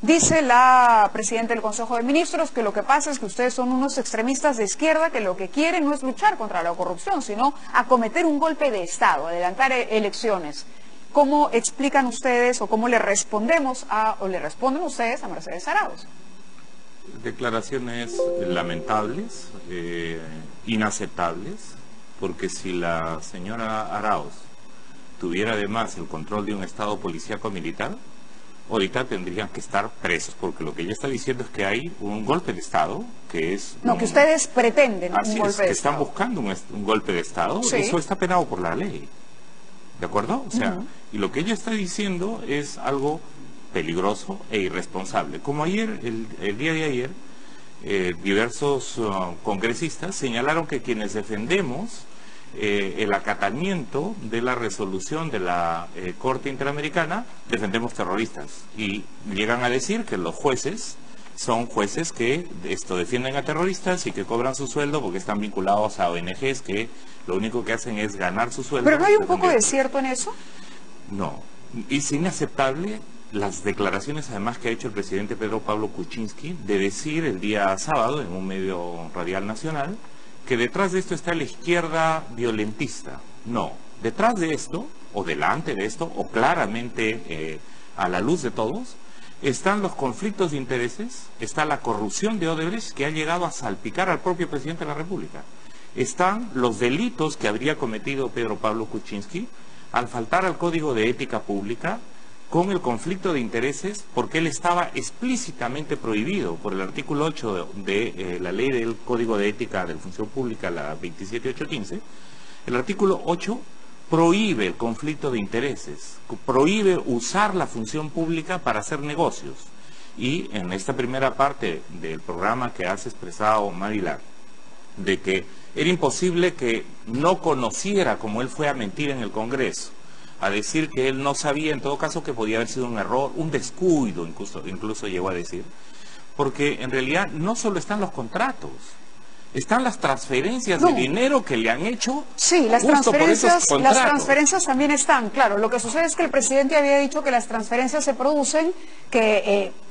Dice la presidenta del Consejo de Ministros que lo que pasa es que ustedes son unos extremistas de izquierda que lo que quieren no es luchar contra la corrupción, sino acometer un golpe de Estado, adelantar elecciones. ¿Cómo explican ustedes o cómo le respondemos o le responden ustedes a Mercedes Arauz? Declaraciones lamentables, inaceptables, porque si la señora Arauz tuviera además el control de un Estado policíaco militar, ahorita tendrían que estar presos, porque lo que ella está diciendo es que hay un golpe de Estado, que es... No, que ustedes pretenden un golpe de Estado. Están buscando un golpe de Estado, sí. Eso está penado por la ley, ¿de acuerdo? O sea, y lo que ella está diciendo es algo peligroso e irresponsable. Como ayer, el día de ayer, diversos congresistas señalaron que quienes defendemos el acatamiento de la resolución de la Corte Interamericana, defendemos terroristas. Y llegan a decir que los jueces son jueces que defienden a terroristas y que cobran su sueldo porque están vinculados a ONGs que lo único que hacen es ganar su sueldo. ¿Pero no hay un poco de cierto en eso? No. Y es inaceptable las declaraciones además que ha hecho el presidente Pedro Pablo Kuczynski de decir el día sábado en un medio radial nacional que detrás de esto está la izquierda violentista. No, detrás de esto, o delante de esto, o claramente a la luz de todos, están los conflictos de intereses, está la corrupción de Odebrecht que ha llegado a salpicar al propio presidente de la República. Están los delitos que habría cometido Pedro Pablo Kuczynski al faltar al Código de Ética Pública, con el conflicto de intereses, porque él estaba explícitamente prohibido por el artículo 8 de la ley del Código de Ética de la Función Pública, la 27815. El artículo 8 prohíbe el conflicto de intereses, prohíbe usar la función pública para hacer negocios. Y en esta primera parte del programa que has expresado, Marilar, de que era imposible que no conociera, como él fue a mentir en el Congreso, a decir que él no sabía, en todo caso, que podía haber sido un error, un descuido, incluso llegó a decir, porque en realidad no solo están los contratos, están las transferencias de dinero que le han hecho. Sí, las transferencias también están, claro. Lo que sucede es que el presidente había dicho que las transferencias se producen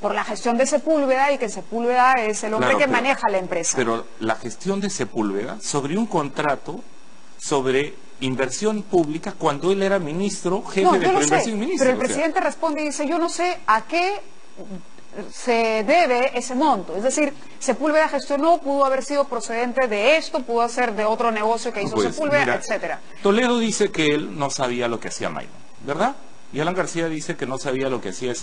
por la gestión de Sepúlveda y que Sepúlveda es el hombre que maneja la empresa. Pero la gestión de Sepúlveda sobre un contrato sobre inversión pública cuando él era ministro, jefe de Proinversión Ministro. Pero el presidente responde y dice, yo no sé a qué se debe ese monto. Es decir, Sepúlveda gestionó, pudo haber sido procedente de esto, pudo ser de otro negocio que hizo Sepúlveda, etcétera. Toledo dice que él no sabía lo que hacía Maimon, ¿verdad? Y Alan García dice que no sabía lo que hacía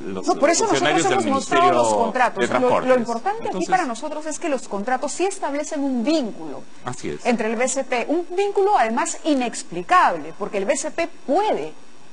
los por eso funcionarios nosotros del hemos mostrado los Ministerio contratos. de Transportes. Lo importante aquí para nosotros es que los contratos sí establecen un vínculo entre el BCP, un vínculo además inexplicable, porque el BCP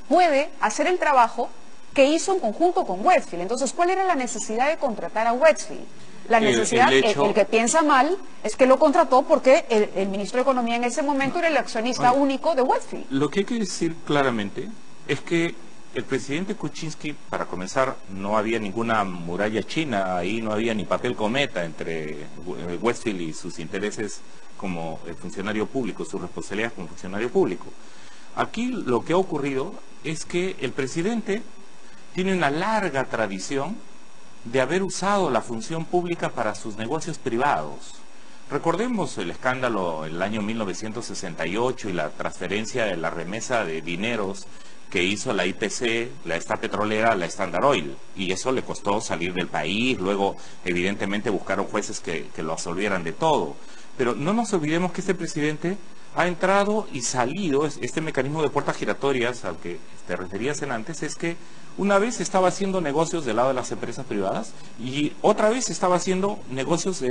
puede hacer el trabajo que hizo en conjunto con Westfield. Entonces, ¿cuál era la necesidad de contratar a Westfield? La necesidad, el que piensa mal, es que lo contrató porque el ministro de Economía en ese momento era el accionista único de Westfield. Lo que hay que decir claramente es que el presidente Kuczynski, para comenzar, no había ninguna muralla china, ahí no había ni papel cometa entre Westfield y sus intereses como funcionario público, su responsabilidad como funcionario público. Aquí lo que ha ocurrido es que el presidente tiene una larga tradición de haber usado la función pública para sus negocios privados. Recordemos el escándalo en el año 1968 y la transferencia de la remesa de dineros que hizo la IPC, esta petrolera, la Standard Oil, y eso le costó salir del país. Luego evidentemente buscaron jueces que lo absolvieran de todo, pero no nos olvidemos que este presidente ha entrado y salido. Este mecanismo de puertas giratorias al que te referías antes es que una vez estaba haciendo negocios del lado de las empresas privadas y otra vez estaba haciendo negocios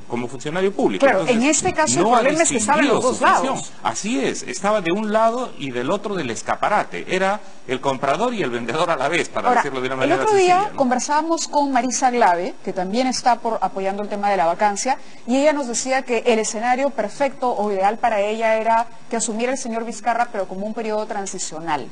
como funcionario público. Claro, entonces, en este caso el problema es que estaba en los dos lados. Así es, estaba de un lado y del otro del escaparate. Era el comprador y el vendedor a la vez, para decirlo de una manera sencilla. El otro día sencilla, ¿no? Conversábamos con Marisa Glave, que también está apoyando el tema de la vacancia, y ella nos decía que el escenario perfecto o ideal para ella era que asumiera el señor Vizcarra, pero como un periodo transicional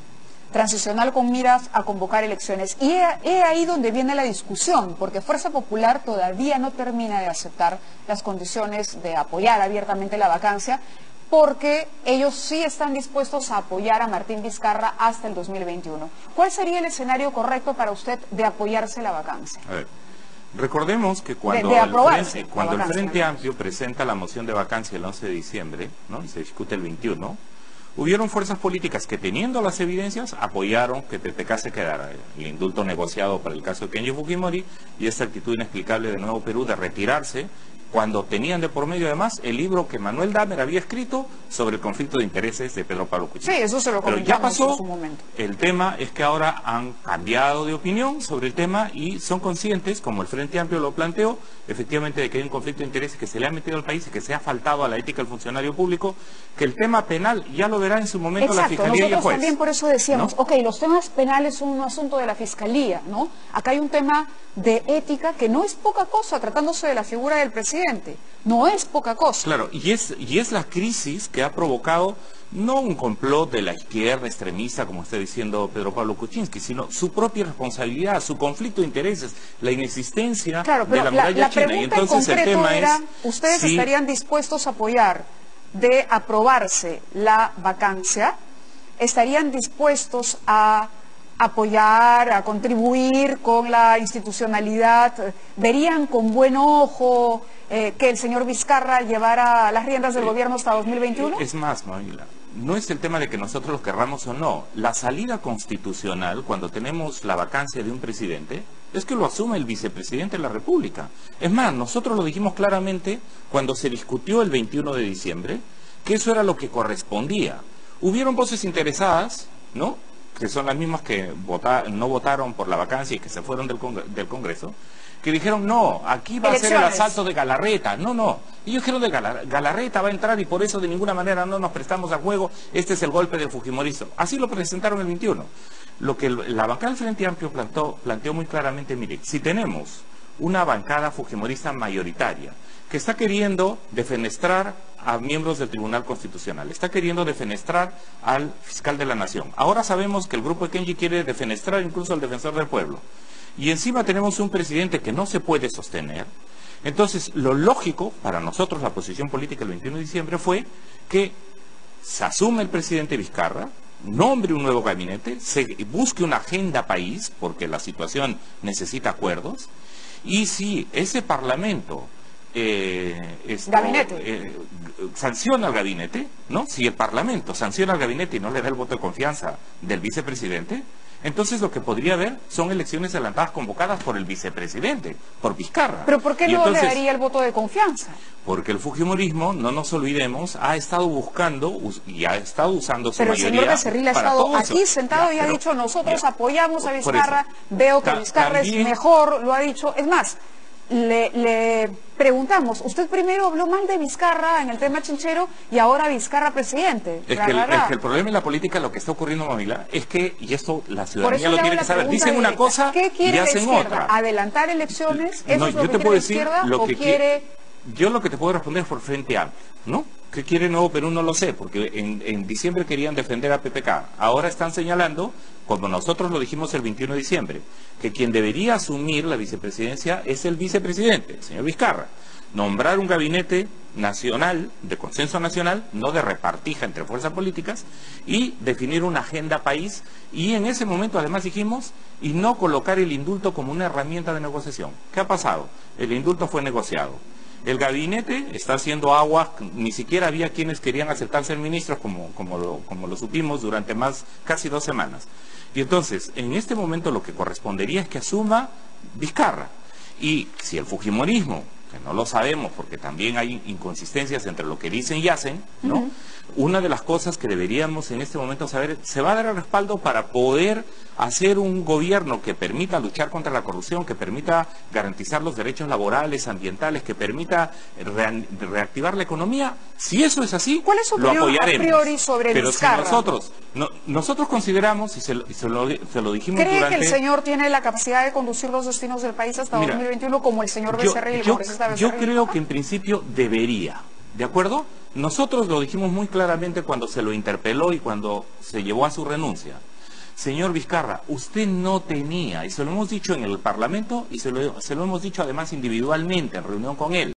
con miras a convocar elecciones. Y es ahí donde viene la discusión, porque Fuerza Popular todavía no termina de aceptar las condiciones de apoyar abiertamente la vacancia, porque ellos sí están dispuestos a apoyar a Martín Vizcarra hasta el 2021. ¿Cuál sería el escenario correcto para usted de apoyarse la vacancia? A ver, recordemos que cuando el Frente Amplio presenta la moción de vacancia el 11 de diciembre, ¿no?, y se discute el 21, hubieron fuerzas políticas que, teniendo las evidencias, apoyaron que PPK se quedara. El indulto negociado para el caso de Kenji Fujimori y esta actitud inexplicable de Nuevo Perú de retirarse, cuando tenían de por medio además el libro que Manuel Dahmer había escrito sobre el conflicto de intereses de Pedro Pablo Kuczynski. Sí, eso se lo comentamos. Pero ya pasó, en su momento. El tema es que ahora han cambiado de opinión sobre el tema y son conscientes, como el Frente Amplio lo planteó, efectivamente de que hay un conflicto de intereses que se le ha metido al país y que se ha faltado a la ética del funcionario público, que el tema penal ya lo verá en su momento. Exacto, la Fiscalía y el juez. También por eso decíamos, ¿no? Ok, los temas penales son un asunto de la Fiscalía, ¿no? Acá hay un tema de ética que no es poca cosa, tratándose de la figura del presidente. No es poca cosa. Claro, y es la crisis que ha provocado no un complot de la izquierda extremista, como está diciendo Pedro Pablo Kuczynski, sino su propia responsabilidad, su conflicto de intereses, la inexistencia de la muralla china. Y entonces el tema era, ¿ustedes estarían dispuestos a apoyar de aprobarse la vacancia? ¿Estarían dispuestos a apoyar, a contribuir con la institucionalidad? ¿Verían con buen ojo que el señor Vizcarra llevara las riendas del gobierno hasta 2021? Es más, Manuela, no es el tema de que nosotros lo querramos o no. La salida constitucional, cuando tenemos la vacancia de un presidente, es que lo asume el vicepresidente de la República. Es más, nosotros lo dijimos claramente cuando se discutió el 21 de diciembre, que eso era lo que correspondía. Hubieron voces interesadas, ¿no?, que son las mismas que no votaron por la vacancia y que se fueron del Congreso, que dijeron, no, aquí va a ser el asalto de Galarreta. No. Ellos dijeron de Galarreta va a entrar y por eso de ninguna manera no nos prestamos al juego, este es el golpe del fujimorismo. Así lo presentaron el 21. Lo que la bancada del Frente Amplio planteó muy claramente, mire, si tenemos una bancada fujimorista mayoritaria que está queriendo defenestrar a miembros del Tribunal Constitucional, está queriendo defenestrar al fiscal de la Nación. Ahora sabemos que el grupo de Kenji quiere defenestrar incluso al defensor del pueblo. Y encima tenemos un presidente que no se puede sostener. Entonces, lo lógico para nosotros, la posición política el 21 de diciembre fue que se asume el presidente Vizcarra, nombre un nuevo gabinete, se busque una agenda país, porque la situación necesita acuerdos, y si ese Parlamento sanciona al gabinete, ¿no? Si el Parlamento sanciona al gabinete y no le da el voto de confianza del vicepresidente, entonces lo que podría haber son elecciones adelantadas convocadas por el vicepresidente, por Vizcarra. ¿Pero por qué no le daría el voto de confianza? Porque el fujimorismo, no nos olvidemos, ha estado buscando y ha estado usando su mayoría. Pero el señor Becerril ha estado aquí sentado y ha dicho, nosotros apoyamos a Vizcarra, veo que Vizcarra es mejor, lo ha dicho. Es más, le preguntamos, usted primero habló mal de Vizcarra en el tema chinchero y ahora Vizcarra presidente. Es que el problema en la política, lo que está ocurriendo, Mamila, es que, y esto la ciudadanía lo tiene que saber, dicen una cosa y hacen otra. ¿Adelantar elecciones? ¿Eso es lo que quiere la izquierda o quiere...? Yo lo que te puedo responder es por Frente Amplio, ¿no? ¿Qué quiere Nuevo Perú? No lo sé, porque en diciembre querían defender a PPK. Ahora están señalando, como nosotros lo dijimos el 21 de diciembre, que quien debería asumir la vicepresidencia es el vicepresidente, el señor Vizcarra. Nombrar un gabinete nacional, de consenso nacional, no de repartija entre fuerzas políticas, y definir una agenda país, y en ese momento además dijimos, y no colocar el indulto como una herramienta de negociación. ¿Qué ha pasado? El indulto fue negociado. El gabinete está haciendo agua, ni siquiera había quienes querían aceptar ser ministros, como lo supimos durante casi 2 semanas. Y entonces, en este momento lo que correspondería es que asuma Vizcarra. Y si el fujimorismo, que no lo sabemos porque también hay inconsistencias entre lo que dicen y hacen, ¿no? Una de las cosas que deberíamos en este momento saber, se va a dar el respaldo para poder hacer un gobierno que permita luchar contra la corrupción, que permita garantizar los derechos laborales, ambientales, que permita reactivar la economía. Si eso es así, ¿cuál es su lo apoyaremos. A priori sobre Pero Vizcarra? Si nosotros consideramos, y se lo dijimos ¿Cree durante... que el señor tiene la capacidad de conducir los destinos del país hasta 2021 como el señor Becerril? Yo creo que en principio debería, ¿de acuerdo? Nosotros lo dijimos muy claramente cuando se lo interpeló y cuando se llevó a su renuncia. Señor Vizcarra, usted no tenía, y se lo hemos dicho en el Parlamento y se lo hemos dicho además individualmente en reunión con él,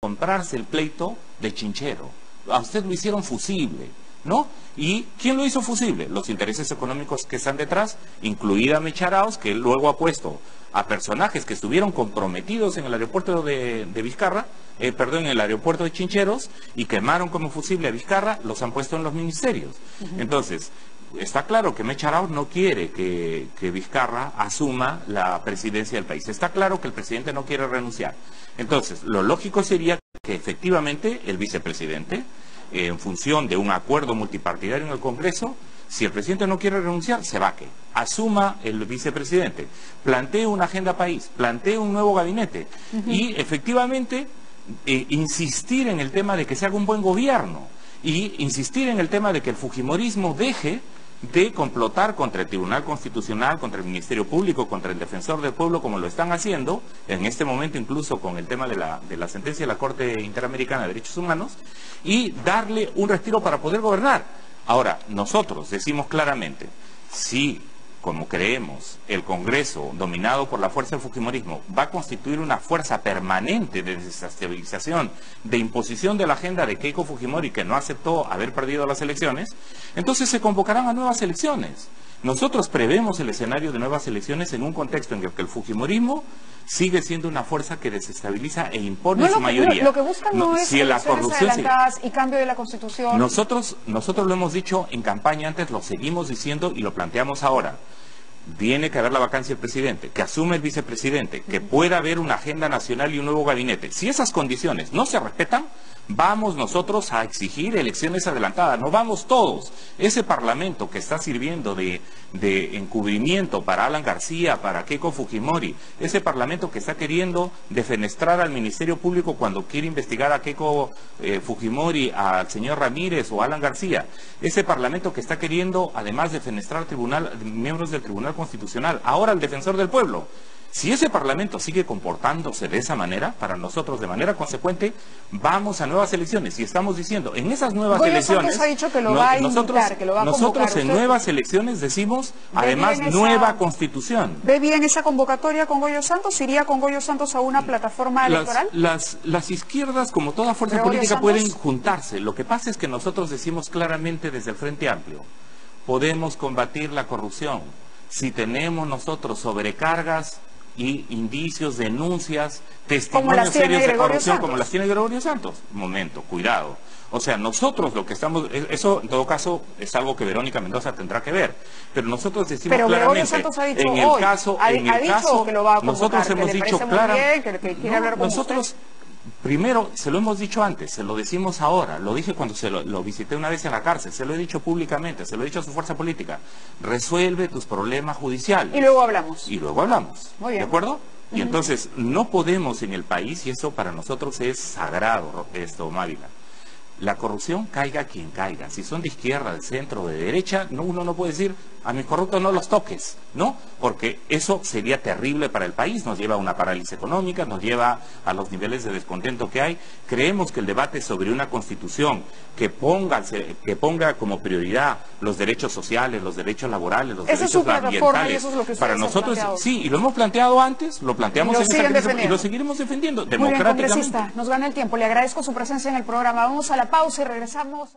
comprarse el pleito de Chinchero. a usted lo hicieron fusible, ¿no? ¿Y quién lo hizo fusible? Los intereses económicos que están detrás, incluida Mecha Arauz, que luego ha puesto a personajes que estuvieron comprometidos en el aeropuerto de Vizcarra, en el aeropuerto de Chincheros, y quemaron como fusible a Vizcarra, los han puesto en los ministerios. Entonces, está claro que Mecha Arauz no quiere que Vizcarra asuma la presidencia del país. Está claro que el presidente no quiere renunciar. Entonces, lo lógico sería que efectivamente el vicepresidente, en función de un acuerdo multipartidario en el Congreso, si el presidente no quiere renunciar, se vaque. Asuma el vicepresidente, plantee una agenda país, plantee un nuevo gabinete y efectivamente insistir en el tema de que se haga un buen gobierno y insistir en el tema de que el fujimorismo deje de complotar contra el Tribunal Constitucional, contra el Ministerio Público, contra el Defensor del Pueblo, como lo están haciendo, en este momento incluso con el tema de la sentencia de la Corte Interamericana de Derechos Humanos, y darle un respiro para poder gobernar. Ahora, nosotros decimos claramente, si, como creemos, el Congreso, dominado por la fuerza del fujimorismo, va a constituir una fuerza permanente de desestabilización, de imposición de la agenda de Keiko Fujimori, que no aceptó haber perdido las elecciones, entonces se convocarán a nuevas elecciones. Nosotros prevemos el escenario de nuevas elecciones en un contexto en el que el fujimorismo sigue siendo una fuerza que desestabiliza e impone su mayoría. Lo que buscan no es elecciones adelantadas y cambio de la Constitución. Nosotros lo hemos dicho en campaña antes, lo seguimos diciendo y lo planteamos ahora. Tiene que haber la vacancia del presidente, que asume el vicepresidente, que pueda haber una agenda nacional y un nuevo gabinete. Si esas condiciones no se respetan, vamos nosotros a exigir elecciones adelantadas, no vamos todos. Ese parlamento que está sirviendo de encubrimiento para Alan García, para Keiko Fujimori, ese parlamento que está queriendo defenestrar al Ministerio Público cuando quiere investigar a Keiko Fujimori, al señor Ramírez o Alan García, ese parlamento que está queriendo además defenestrar miembros del Tribunal Constitucional, ahora el Defensor del Pueblo. Si ese Parlamento sigue comportándose de esa manera, para nosotros de manera consecuente, vamos a nuevas elecciones. Y estamos diciendo, en esas nuevas elecciones, ha dicho que lo va a invitar, que lo va a convocar. Nosotros en nuevas elecciones decimos, además, nueva Constitución. ¿Ve bien esa convocatoria con Goyo Santos? ¿Iría con Goyo Santos a una plataforma electoral? Las izquierdas, como toda fuerza política, pueden juntarse. Lo que pasa es que nosotros decimos claramente desde el Frente Amplio, podemos combatir la corrupción si tenemos nosotros sobrecargas y indicios, denuncias, testimonios serios de corrupción como las tiene Gregorio Santos. Momento, cuidado. O sea, nosotros lo que estamos, eso en todo caso es algo que Verónica Mendoza tendrá que ver, pero nosotros decimos claramente, Santos ha dicho en el caso, que lo va a convocar, nosotros hemos dicho claramente, que quiere hablar con nosotros primero, se lo hemos dicho antes, se lo decimos ahora, lo dije cuando lo visité una vez en la cárcel, se lo he dicho públicamente, se lo he dicho a su fuerza política, resuelve tus problemas judiciales. Y luego hablamos. Y luego hablamos, muy bien. ¿De acuerdo? Y entonces, no podemos en el país, y eso para nosotros es sagrado, Mávila, la corrupción caiga quien caiga, si son de izquierda, de centro, de derecha, uno no puede decir, a mis corruptos no los toques, ¿no? Porque eso sería terrible para el país, nos lleva a una parálisis económica, nos lleva a los niveles de descontento que hay. Creemos que el debate sobre una constitución que ponga como prioridad los derechos sociales, los derechos laborales, los derechos ambientales, para nosotros, sí, y lo hemos planteado antes, lo planteamos en esta crisis y lo seguiremos defendiendo democráticamente. Muy bien, congresista, nos gana el tiempo, le agradezco su presencia en el programa, vamos a la pausa y regresamos.